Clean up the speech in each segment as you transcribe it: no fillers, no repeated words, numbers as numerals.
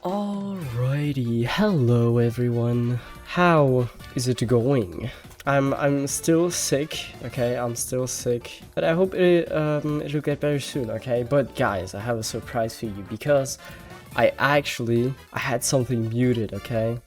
Alrighty, hello everyone. How is it going? I'm still sick, okay? I'm still sick, but I hope it'll get better soon, okay? But guys, I have a surprise for you because I had something muted, okay?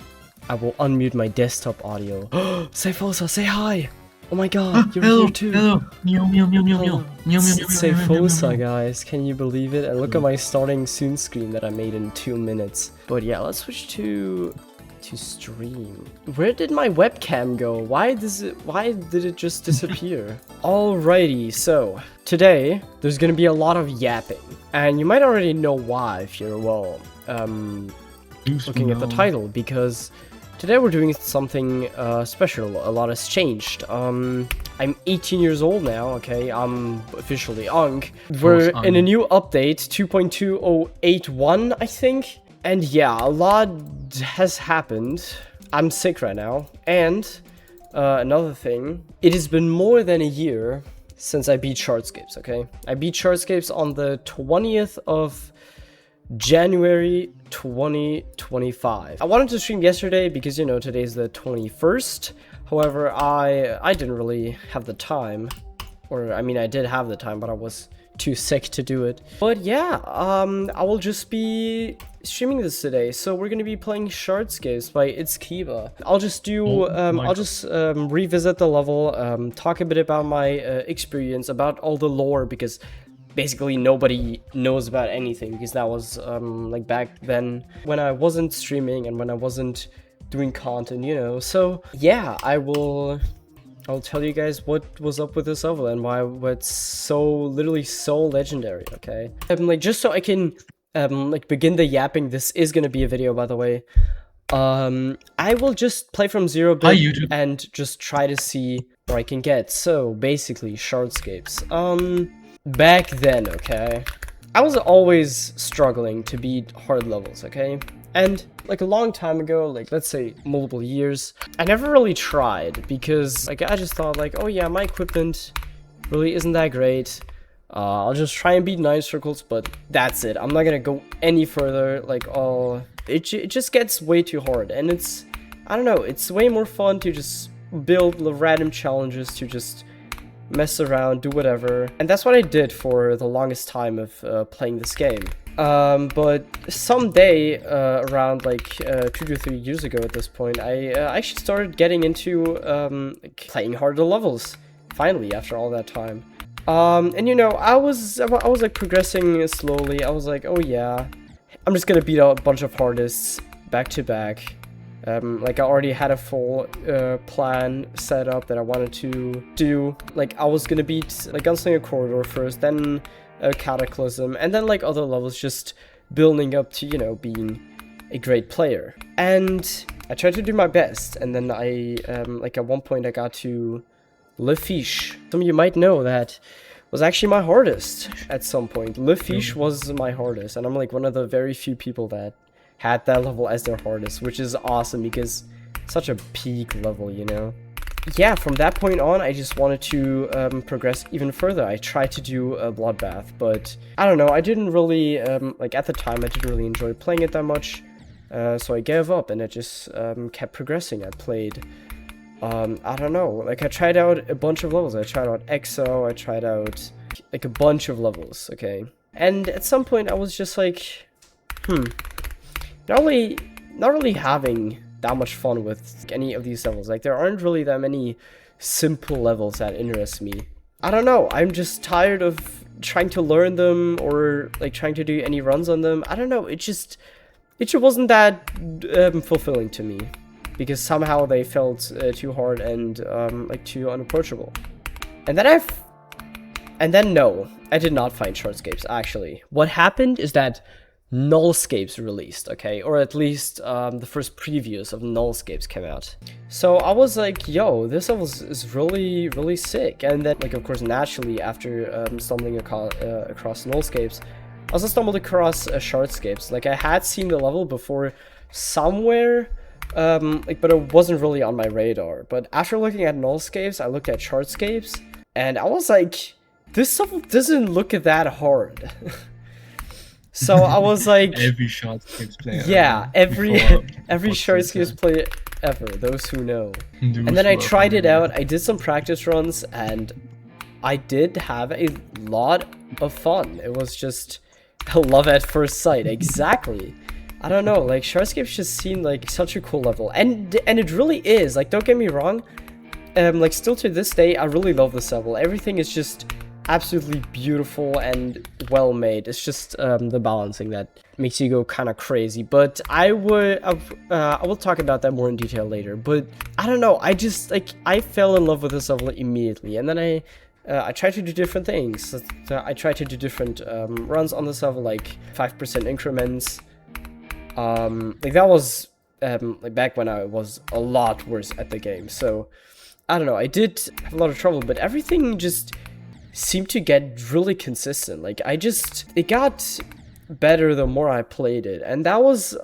I will unmute my desktop audio. Seifosa, say hi! Oh my god, you're hello, here too! Hello! Meow meow meow meow meow. It's Seifosa, guys, can you believe it? And look at my starting soon screen that I made in 2 minutes. But yeah, let's switch to stream. Where did my webcam go? Why did it just disappear? Alrighty, so today there's gonna be a lot of yapping. And you might already know why if you're looking at the title, because today we're doing something special. A lot has changed. I'm 18 years old now, okay? I'm officially Unk. We're in a new update, 2.2081, I think. And yeah, a lot has happened. I'm sick right now. And another thing, it has been more than a year since I beat Shardscapes, okay? I beat Shardscapes on the 20th of January 2025. I wanted to stream yesterday because, you know, today's the 21st. However, I didn't really have the time. Or, I mean, I did have the time, but I was too sick to do it. But yeah, I will just be streaming this today. So we're gonna be playing Shardscapes by Kiba. I'll just do, revisit the level, talk a bit about my experience, about all the lore, because basically nobody knows about anything, because that was like back then when I wasn't streaming and when I wasn't doing content, you know. So yeah, I'll tell you guys what was up with this level and why it's literally so legendary, okay? Like, just so I can like begin the yapping, this is gonna be a video, by the way. I will just play from 0-bit and just try to see where I can get. So basically, Shardscapes. Back then, okay, I was always struggling to beat hard levels, okay? And like a long time ago, like let's say multiple years, I never really tried because like I just thought like, oh yeah, my equipment really isn't that great. I'll just try and beat 9 circles, but that's it. I'm not gonna go any further. Like, it just gets way too hard, and I don't know, it's way more fun to just build random challenges, to just mess around, do whatever. And that's what I did for the longest time of playing this game. But someday, around like 2 to 3 years ago at this point, I actually started getting into playing harder levels, finally, after all that time. And you know, I was like progressing slowly. I was like, oh yeah, I'm just gonna beat a bunch of hardists back to back. Like I already had a full plan set up that I wanted to do. Like I was gonna beat like Gunslinger Corridor first, then Cataclysm, and then like other levels, just building up to, you know, being a great player. And I tried to do my best, and then I like at one point I got to Le Fiche. Some of you might know that was actually my hardest at some point. Le Fiche was my hardest, and I'm like one of the very few people that had that level as their hardest, which is awesome because it's such a peak level, you know. Yeah, from that point on, I just wanted to progress even further. I tried to do a Bloodbath, but I don't know, I didn't really, like at the time, I didn't really enjoy playing it that much, so I gave up and I just kept progressing. I played, I don't know, like I tried out a bunch of levels. I tried out EXO, I tried out like a bunch of levels, okay? And at some point, I was just like, not really having that much fun with any of these levels. Like there aren't really that many simple levels that interest me. I don't know, I'm just tired of trying to learn them or like trying to do any runs on them. I don't know, it just wasn't that fulfilling to me, because somehow they felt too hard and like too unapproachable. And then no, I did not find Shardscapes actually. What happened is that Nullscapes released, okay? Or at least the first previews of Nullscapes came out. So I was like, yo, this level is really, really sick. And then, like, of course, naturally, after stumbling across Nullscapes, I also stumbled across Shardscapes. Like, I had seen the level before somewhere, like, but it wasn't really on my radar. But after looking at Nullscapes, I looked at Shardscapes, and I was like, this level doesn't look that hard. So I was like, Every Shardscapes player. yeah, every before Shardscapes player ever, those who know. Those And then I who are tried it familiar. out. I did some practice runs, and I did have a lot of fun. It was just love at first sight. Exactly. I don't know, like Shardscapes just seemed like such a cool level, and it really is. Like, don't get me wrong. Like, still to this day, I really love this level. Everything is just absolutely beautiful and well made. It's just the balancing that makes you go kind of crazy. But I will talk about that more in detail later. But I don't know, I just like I fell in love with this level immediately, and then I tried to do different things. So I tried to do different runs on this level, like 5% increments. Like that was like back when I was a lot worse at the game. So I don't know, I did have a lot of trouble, but everything just seemed to get really consistent. Like it got better the more I played it, and that was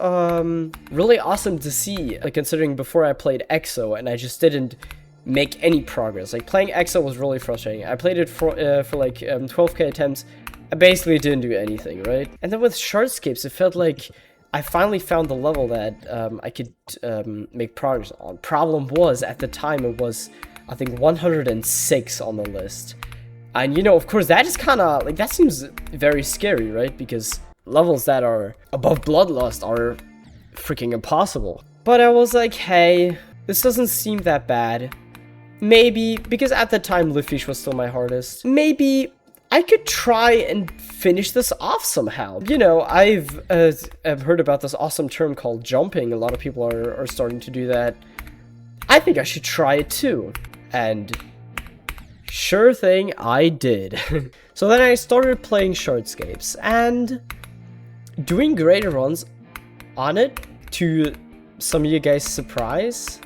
really awesome to see, like considering before I played EXO and I just didn't make any progress. Like playing EXO was really frustrating. I played it for like 12k attempts. I basically didn't do anything, right? And then with Shardscapes, it felt like I finally found the level that I could make progress on. Problem was, at the time, it was, I think, 106 on the list. And, you know, of course, that is kind of, like, that seems very scary, right? Because levels that are above Bloodlust are freaking impossible. But I was like, hey, this doesn't seem that bad. Maybe, because at the time, Lifish was still my hardest, maybe I could try and finish this off somehow. You know, I've heard about this awesome term called jumping. A lot of people are starting to do that. I think I should try it too. And sure thing, I did. So then I started playing Shardscapes and doing greater runs on it, to some of you guys' surprise.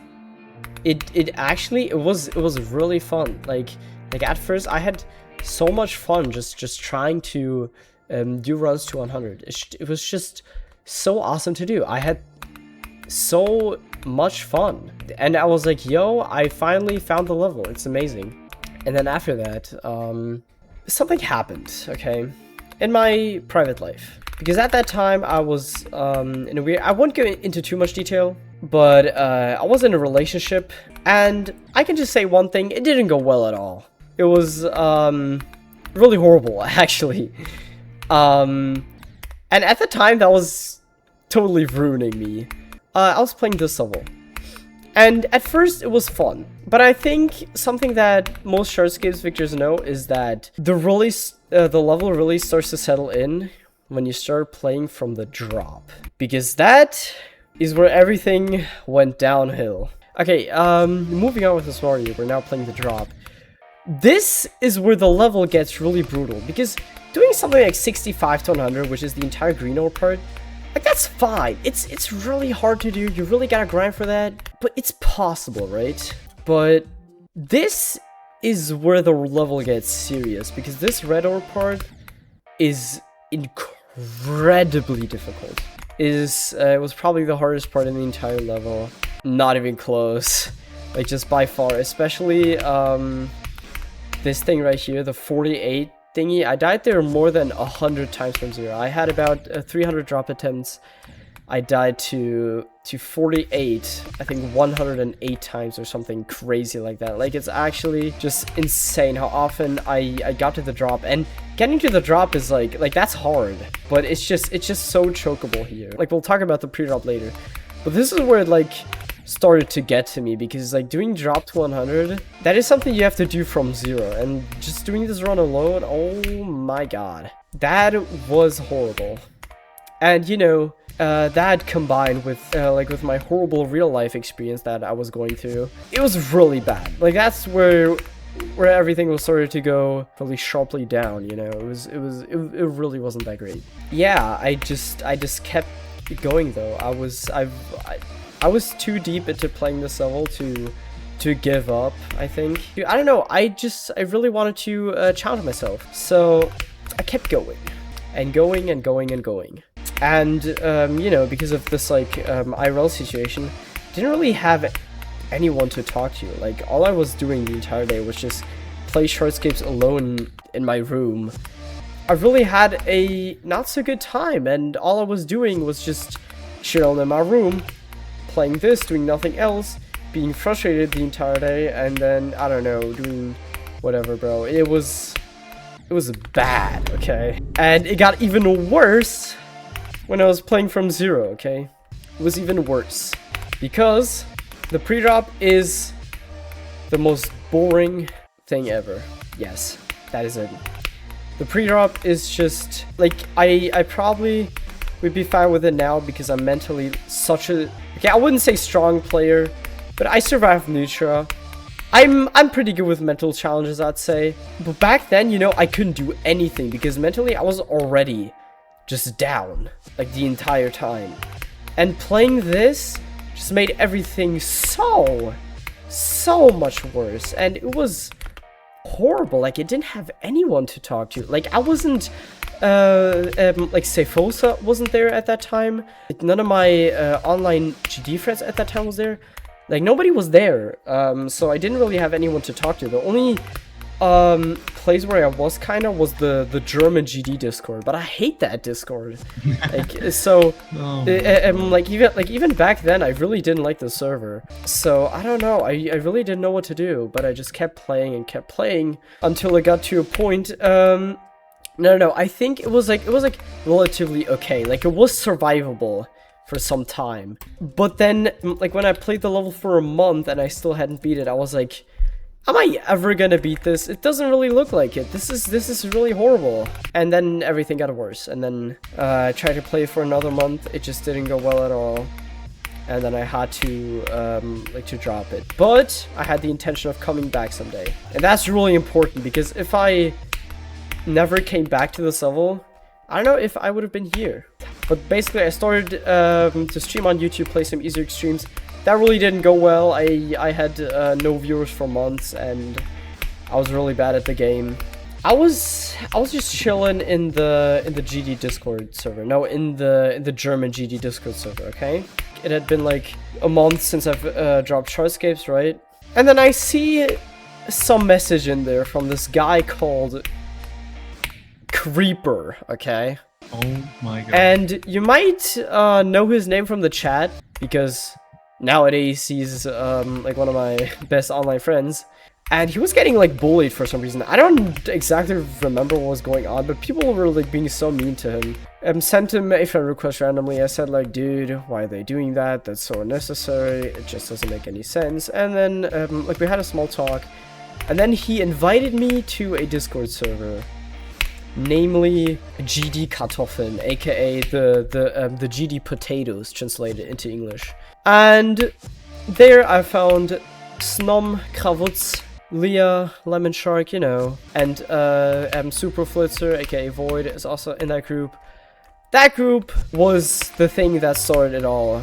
It was really fun. Like at first I had so much fun just trying to do runs to 100. It was just so awesome to do. I had so much fun, and I was like, yo, I finally found the level. It's amazing. And then after that, something happened, okay, in my private life, because at that time I was in a weird, I won't go into too much detail, but I was in a relationship, and I can just say one thing: it didn't go well at all. It was really horrible, actually. And at the time, that was totally ruining me. I was playing this level, and at first it was fun. But I think something that most Shardscapes victors know is that the level really starts to settle in when you start playing from the drop, because that is where everything went downhill. Okay, moving on with this Mario, we're now playing the drop. This is where the level gets really brutal, because doing something like 65 to 100, which is the entire green ore part, like, that's fine. It's really hard to do. You really gotta grind for that, but it's possible, right? But this is where the level gets serious, because this red ore part is incredibly difficult. It was probably the hardest part in the entire level. Not even close. Like, just by far, especially this thing right here, the 48 thingy. I died there more than 100 times from zero. I had about 300 drop attempts. I died to 48, I think 108 times or something crazy like that. Like, it's actually just insane how often I got to the drop, and getting to the drop is like that's hard, but it's just so chokeable here. Like, we'll talk about the pre-drop later, but this is where it like started to get to me, because like doing drop to 100, that is something you have to do from zero, and just doing this run alone, oh my god, that was horrible. And you know, that combined with with my horrible real life experience that I was going through, it was really bad. Like, that's where everything was started to go really sharply down, you know. It really wasn't that great. Yeah, I just kept going though. I was too deep into playing this level to give up, I think. I don't know, I really wanted to challenge myself. So I kept going and going and going and going. And, you know, because of this, like, IRL situation, didn't really have anyone to talk to. Like, all I was doing the entire day was just play Shardscapes alone in my room. I really had a not so good time, and all I was doing was just chilling in my room, playing this, doing nothing else, being frustrated the entire day, and then, I don't know, doing whatever, bro. It was bad, okay? And it got even worse when I was playing from zero, okay? It was even worse. Because the pre-drop is the most boring thing ever. Yes, that is it. The pre-drop is just, like, I probably would be fine with it now because I'm mentally such a... Okay, I wouldn't say strong player, but I survived Nutra. I'm pretty good with mental challenges, I'd say. But back then, you know, I couldn't do anything because mentally I was already just down, like, the entire time. And playing this just made everything so much worse. And it was horrible. Like, it didn't have anyone to talk to. Like, I wasn't, like, Sefosa wasn't there at that time. Like, none of my online GD friends at that time was there. Like, nobody was there, so I didn't really have anyone to talk to. The only place where I was kind of was the German GD Discord, but I hate that Discord. Like, so, like even back then, I really didn't like the server. So I don't know. I really didn't know what to do, but I just kept playing until it got to a point. No, I think it was like relatively okay. Like, it was survivable for some time, but then, like, when I played the level for a month and I still hadn't beat it, I was like, am I ever gonna beat this? It doesn't really look like it. This is really horrible. And then everything got worse, and then I tried to play for another month. It just didn't go well at all, and then I had to like, to drop it. But I had the intention of coming back someday, and that's really important, because if I never came back to this level, I don't know if I would have been here. But basically, I started to stream on YouTube, play some easier streams. That really didn't go well. I had no viewers for months, and I was really bad at the game. I was just chilling in the GD Discord server. No, in the German GD Discord server. Okay, it had been like a month since I've dropped Shardscapes, right? And then I see some message in there from this guy called Creeper. Okay. Oh my god. And you might know his name from the chat, because nowadays he's like one of my best online friends. And he was getting, like, bullied for some reason. I don't exactly remember what was going on, but people were, like, being so mean to him. Sent him a friend request randomly. I said, like, dude, why are they doing that? That's so unnecessary. It just doesn't make any sense. And then like, we had a small talk, and then he invited me to a Discord server, namely GD Kartoffeln, aka the GD potatoes translated into English. And there I found Snom, Kravutz, Leah, Lemon Shark, you know, and Super Flitzer, aka Void, is also in that group. That group was the thing that started it all.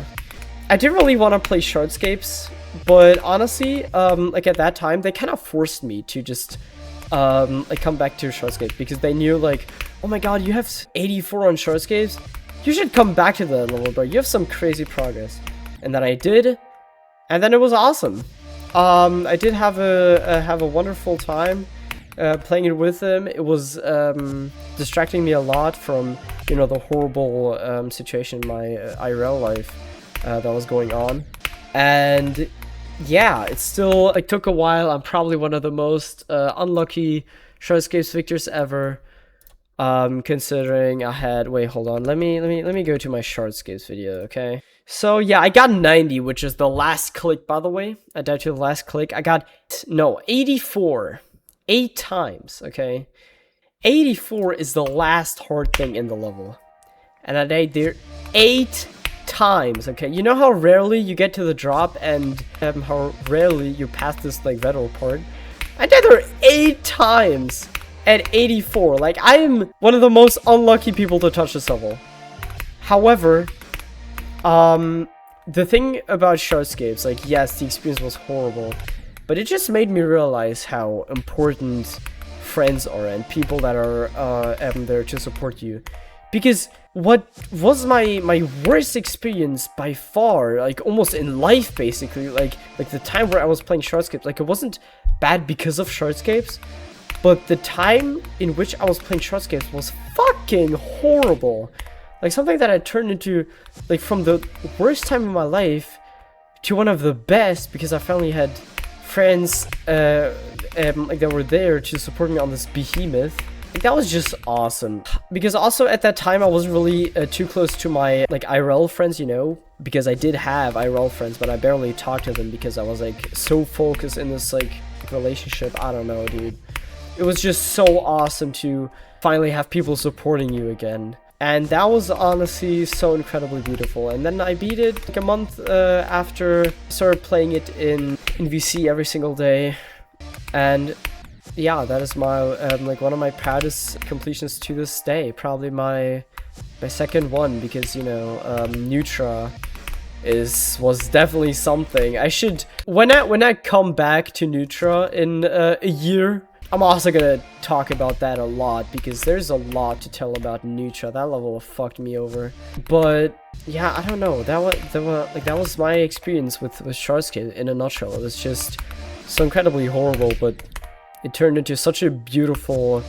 I didn't really want to play Shardscapes, but honestly, like, at that time, they kind of forced me to just like, come back to Shardscapes, because they knew, like, oh my god, you have 84 on Shardscapes, you should come back to that level, bro. You have some crazy progress. And then I did, and then it was awesome. I did have a wonderful time playing it with them. It was distracting me a lot from, you know, the horrible situation in my IRL life that was going on. And yeah, it still, like, took a while. I'm probably one of the most unlucky Shardscapes victors ever, considering I had, wait, hold on, let me go to my Shardscapes video, okay? So yeah, I got 90, which is the last click, by the way. I died to the last click. I got, no, 84, 8 times, okay? 84 is the last hard thing in the level, and I died there 8 times, okay? You know how rarely you get to the drop, and how rarely you pass this, like, veteran part? I died there 8 times at 84. Like, I am one of the most unlucky people to touch this level. However, the thing about Shardscapes, like, yes, the experience was horrible, but it just made me realize how important friends are and people that are there to support you. Because what was my worst experience by far, like, almost in life, basically, like the time where I was playing Shardscapes, like, it wasn't bad because of Shardscapes, but the time in which I was playing Shardscapes was fucking horrible. Like something that I turned into, like, from the worst time in my life to one of the best, because I finally had friends like that were there to support me on this behemoth. Like, that was just awesome. Because also at that time I wasn't really too close to my like IRL friends, you know, because I did have IRL friends, but I barely talked to them because I was like so focused in this like relationship. I don't know, dude. It was just so awesome to finally have people supporting you again. And that was honestly so incredibly beautiful. And then I beat it like a month after I started playing it in VC every single day. And yeah, that is my like one of my proudest completions to this day. Probably my second one, because you know, Nutra was definitely something. I should, when I come back to Nutra in a year, I'm also gonna talk about that a lot, because there's a lot to tell about Nutra. That level fucked me over. But yeah, I don't know. That was my experience with Shardscape in a nutshell. It was just so incredibly horrible, but it turned into such a beautiful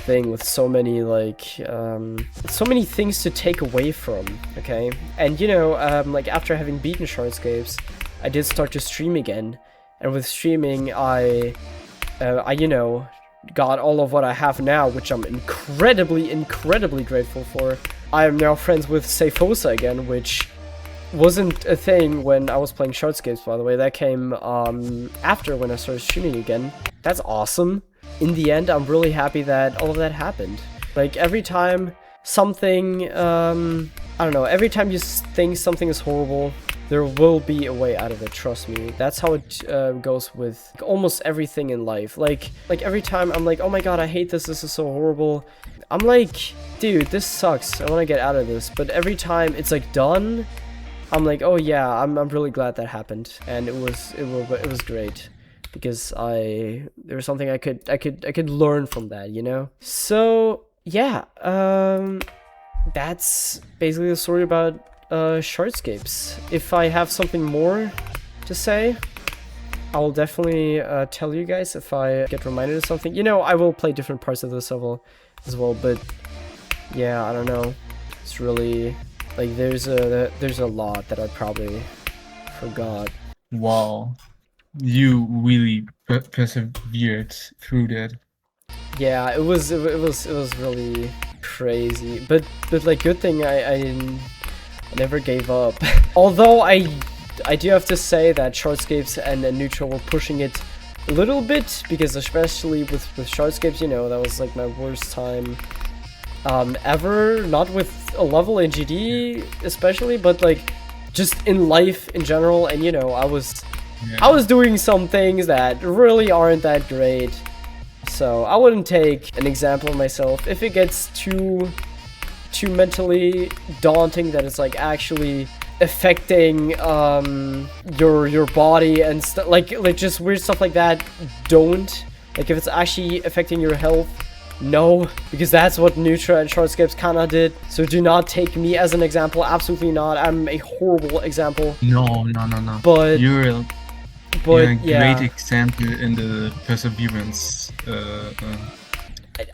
thing with so many like so many things to take away from. Okay, and you know, like after having beaten Shardscapes, I did start to stream again, and with streaming I you know, got all of what I have now, which I'm incredibly grateful for. I am now friends with Seifosa again, which wasn't a thing when I was playing Shardscapes, by the way. That came after, when I started streaming again. That's awesome. In the end, I'm really happy that all of that happened. Like, every time something, I don't know, every time you think something is horrible, there will be a way out of it, trust me. That's how it goes with almost everything in life. Like every time I'm like, oh my god, I hate this is so horrible. I'm like, dude, this sucks, I want to get out of this. But every time it's like done, I'm like, oh yeah, I'm really glad that happened. And it was great, because there was something I could learn from that, you know? So yeah, that's basically the story about Shardscapes. If I have something more to say, I will definitely tell you guys if I get reminded of something. You know, I will play different parts of this level as well, but yeah, I don't know. It's really like there's a lot that I probably forgot. Wow, you really persevered through that. Yeah, it was really crazy, but like, good thing I never gave up. Although I do have to say that Shardscapes and Nutra were pushing it a little bit, because especially with Shardscapes, you know, that was like my worst time ever. Not with a level in GD especially, but like just in life in general. And you know, I was doing some things that really aren't that great, so I wouldn't take an example of myself. If it gets too mentally daunting that it's like actually affecting your body and stuff, like just weird stuff like that, don't. Like, if it's actually affecting your health, no, because that's what Nutra and Shardscapes kinda did. So do not take me as an example, absolutely not. I'm a horrible example. No. But You're a yeah, great example in the perseverance.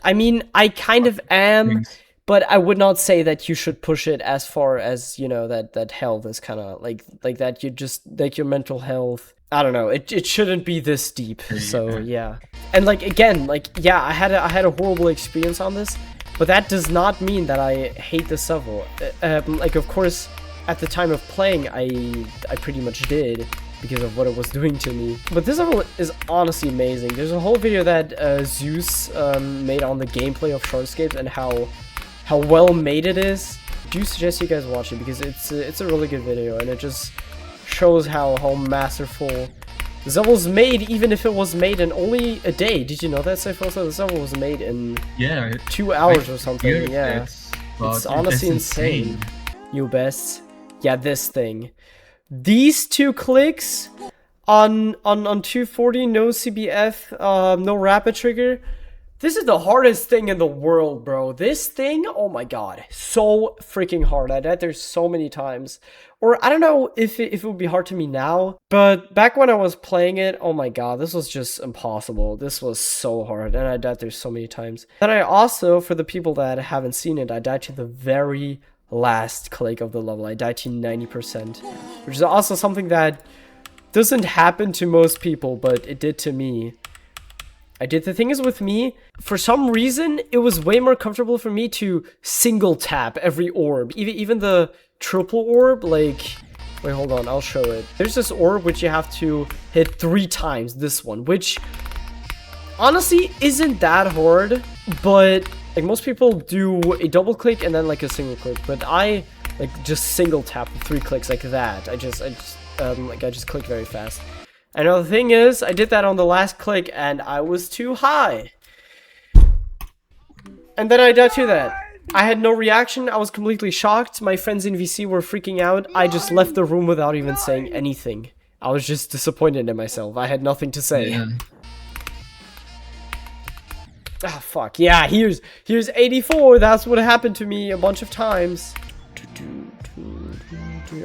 I mean, I kind of am. Things. But I would not say that you should push it as far as, you know, that health is kind of like that. You just, like, your mental health, I don't know, it shouldn't be this deep. So yeah, and like, again, like, yeah, I had a horrible experience on this, but that does not mean that I hate this level. Like, of course, at the time of playing, I pretty much did, because of what it was doing to me. But this level is honestly amazing. There's a whole video that Zeus made on the gameplay of Shardscapes and how well made it is. I do suggest you guys watch it, because it's a really good video, and it just shows how masterful this level was made, even if it was made in only a day. Did you know that, Seifosa? This level was made in 2 hours or something. Yeah, it's honestly insane. You best. Yeah, this thing. These 2 clicks on 240, no CBF, no rapid trigger, This is the hardest thing in the world, bro. This thing, oh my god, so freaking hard. I died there so many times. Or I don't know if it would be hard to me now, but back when I was playing it, oh my god, this was just impossible. This was so hard, and I died there so many times. Then I also, for the people that haven't seen it, I died to the very last click of the level. I died to 90%, which is also something that doesn't happen to most people, but it did to me. The thing is with me, for some reason, it was way more comfortable for me to single tap every orb. Even the triple orb, like, wait, hold on, I'll show it. There's this orb which you have to hit 3 times, this one, which honestly isn't that hard, but like most people do a double click and then like a single click, but I like just single tap with 3 clicks like that. I just click very fast. And the thing is, I did that on the last click and I was too high. And then I died to that. I had no reaction. I was completely shocked. My friends in VC were freaking out. I just left the room without even saying anything. I was just disappointed in myself. I had nothing to say. Yeah. Ah, fuck. Yeah, here's 84. That's what happened to me a bunch of times.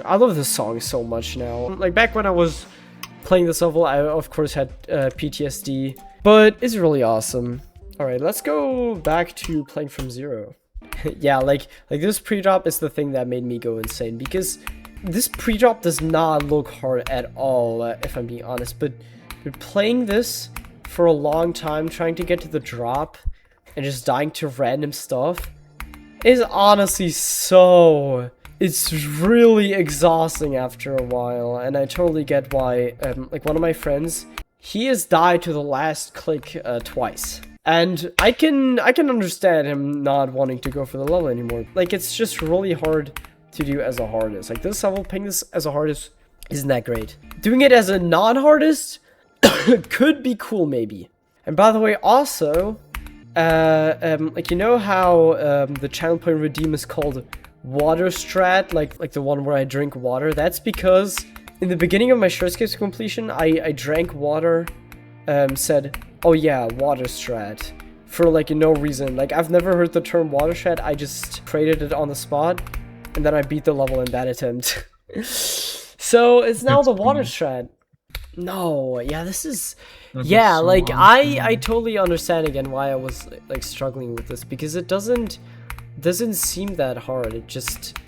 I love this song so much now. Like, back when I was playing this level, I of course had PTSD, but it's really awesome. Alright, let's go back to playing from zero. Yeah, like this pre-drop is the thing that made me go insane, because this pre-drop does not look hard at all, if I'm being honest, but playing this for a long time, trying to get to the drop, and just dying to random stuff, is honestly so... It's really exhausting after a while, and I totally get why, like one of my friends, he has died to the last click twice. And I can understand him not wanting to go for the level anymore. Like, it's just really hard to do as a hardest. Like, this level, playing this as a hardest isn't that great. Doing it as a non-hardest could be cool, maybe. And by the way, also, like, you know how the channel point redeem is called water strat, like the one where I drink water? That's because in the beginning of my Shardscapes completion, I drank water, said, oh yeah, water strat, for like no reason. Like, I've never heard the term water strat, I just created it on the spot, and then I beat the level in that attempt. So it's now the water strat. No, yeah, this is... Yeah, like, I totally understand again why I was like struggling with this, because it doesn't seem that hard. It just,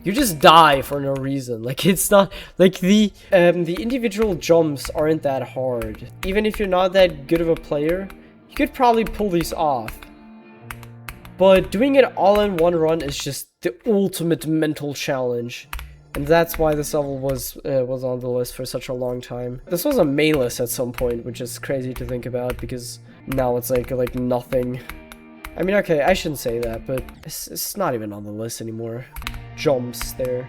you just die for no reason. Like, it's not like the individual jumps aren't that hard. Even if you're not that good of a player, you could probably pull these off. But doing it all in one run is just the ultimate mental challenge. And that's why this level was on the list for such a long time. This was a main list at some point, which is crazy to think about, because now it's like nothing. I mean, okay, I shouldn't say that, but it's not even on the list anymore. Jumps there.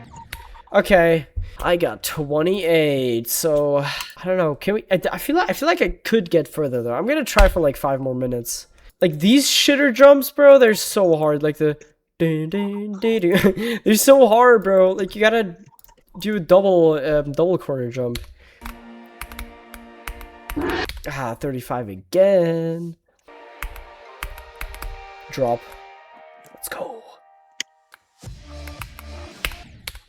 Okay, I got 28, so I don't know. Can we? I feel like I could get further though. I'm gonna try for like 5 more minutes. Like, these shitter jumps, bro, they're so hard. Like the they're so hard, bro. Like, you gotta do a double corner jump. Ah, 35 again. Drop. Let's go.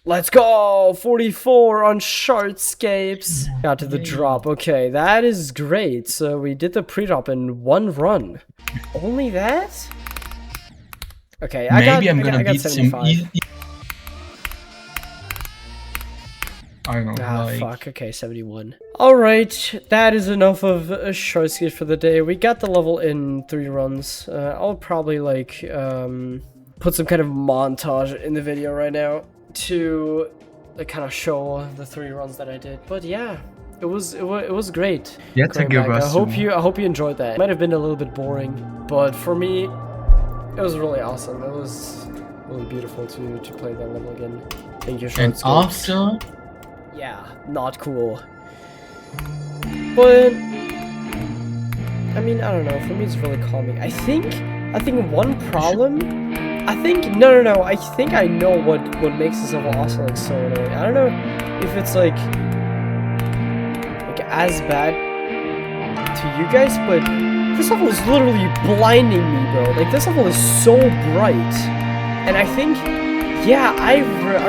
Let's go! 44 on Shardscapes. Got to the drop. Okay, that is great. So we did the pre-drop in 1 run. Only that? Okay, I got 75. I don't know. Ah, fuck. Okay, 71. Alright, that is enough of Shardscapes for the day. We got the level in 3 runs. I'll probably, like, put some kind of montage in the video right now to, like, kind of show the 3 runs that I did. But yeah, it was great. Yeah, thank you, I hope you enjoyed that. It might have been a little bit boring, but for me, it was really awesome. It was really beautiful to play that level again. Thank you, Shardscapes. And after? Yeah, not cool. But I mean, I don't know. For me, it's really calming. I think one problem. I think I know what makes this level also like so annoying. I don't know if it's like as bad to you guys, but This level is literally blinding me, bro. Like, this level is so bright. And I think, yeah, I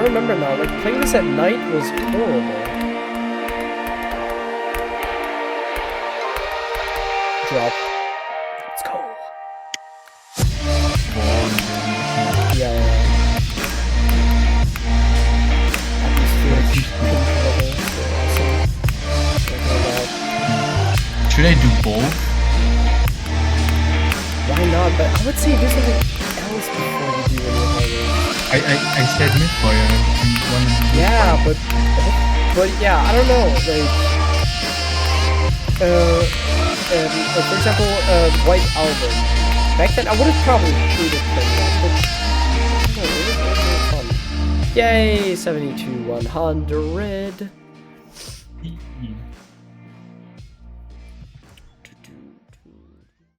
remember now, like, playing this at night was horrible. Drop. Let's go. Yeah. Should I do both? Why not? But I would say do something else before you do any harder. I said midfire. Yeah, but yeah, I don't know. Like, for example, White Album. Back then, I would have probably hated playing that, but it was fun. Yay, 72, 100.